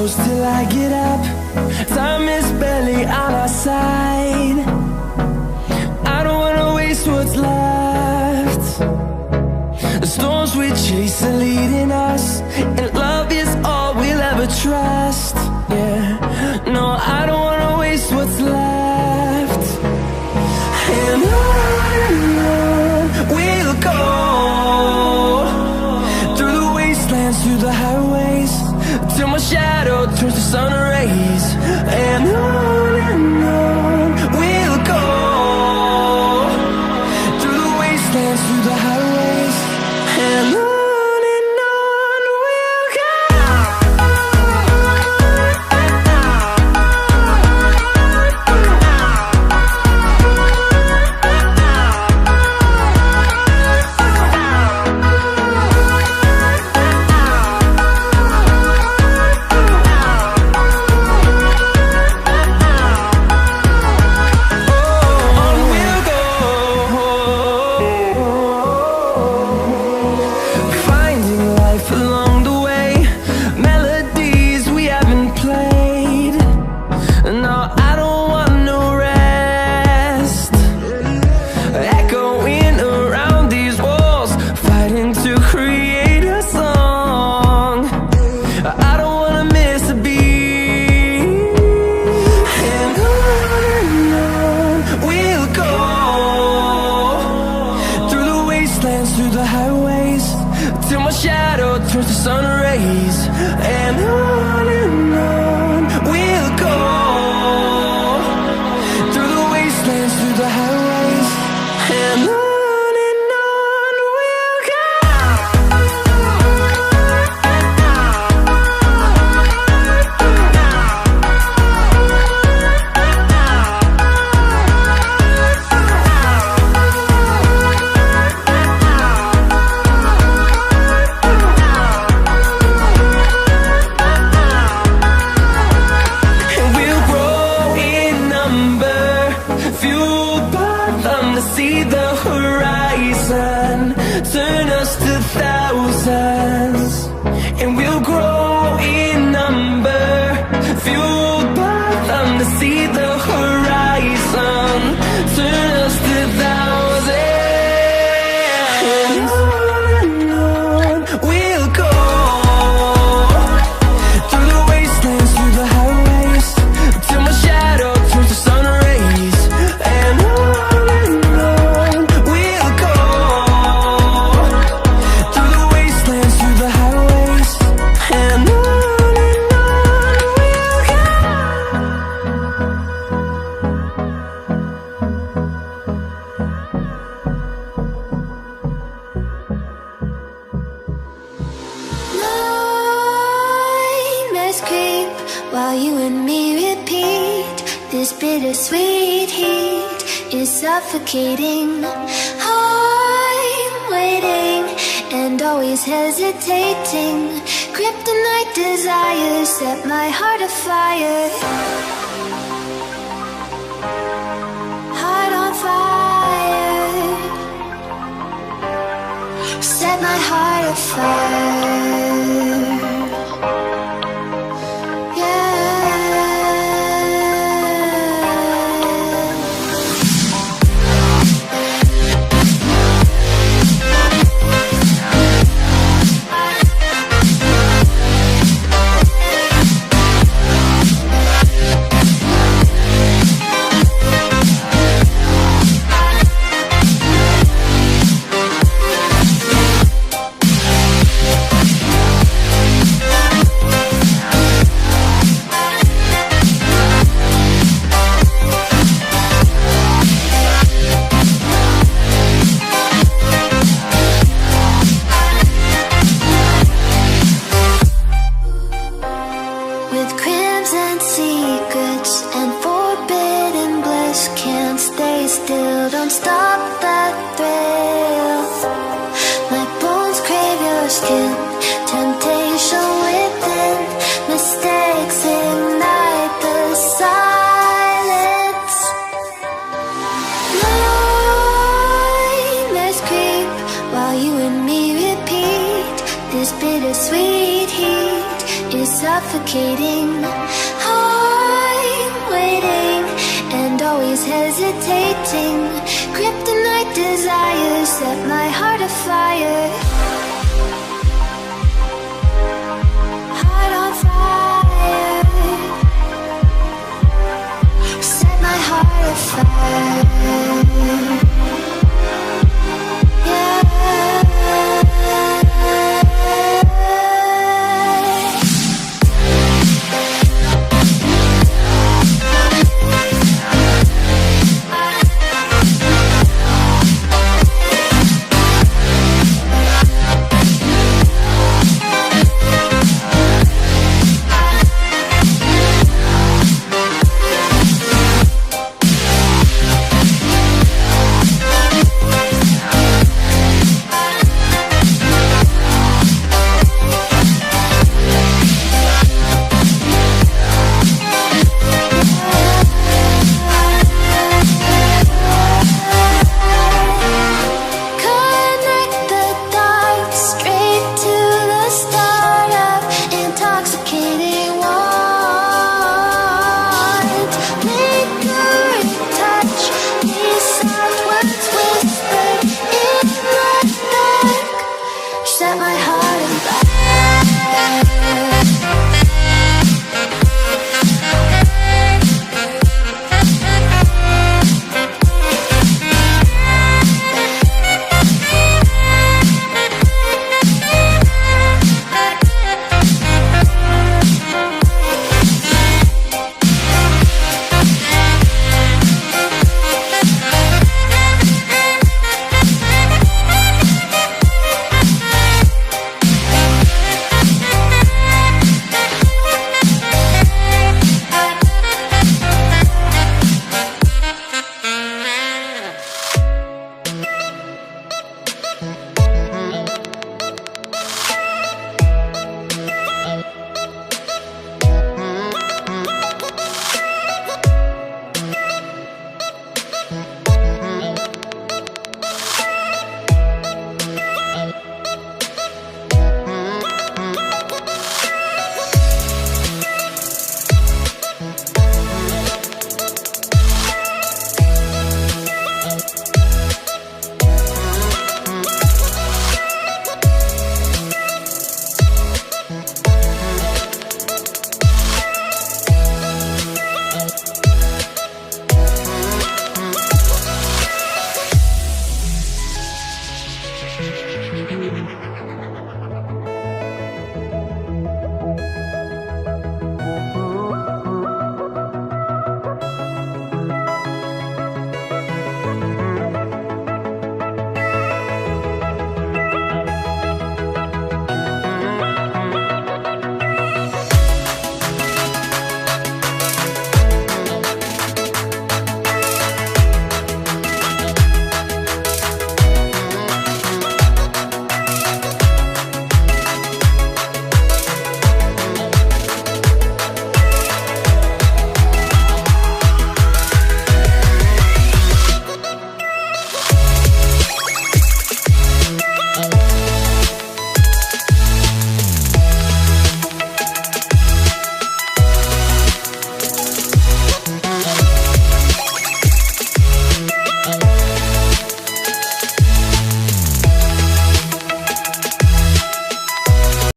close till I get up. Time is barely on our side. I don't wanna waste what's left. The storms we chase are leading us, and love is all we'll ever trust. Yeah, no, I don't wanna waste what's left. And on we'll go, through the wastelands, through the highways, till my shadow turns to sun rays. And on we'll go, through the wastelands, through the highways, and on we'll go. Through the highways, till my shadow turns to sun rays. And on we'll go, through the wastelands, through the highways, and on we'll go. See the horizon turn us to thousands, and we'll grow in number, fueled by them. To see the horizon turn us to thousands, and on we'll go, through the wastelands, through the highways, till my shadow turns to sun rays. And creep while you and me repeat. This bittersweet heat is suffocating. I'm waiting and always hesitating. Kryptonite desires set my heart afire. Heart on fire. Set my heart afire. Don't stop that thrill. My bones crave your skin. Temptation within. Mistakes ignite the silence. Nightmares creep while you and me repeat. This bittersweet heat is suffocating. I'm waiting and always hesitating. Kryptonite desires set my heart afire. Heart on fire. Set my heart afire.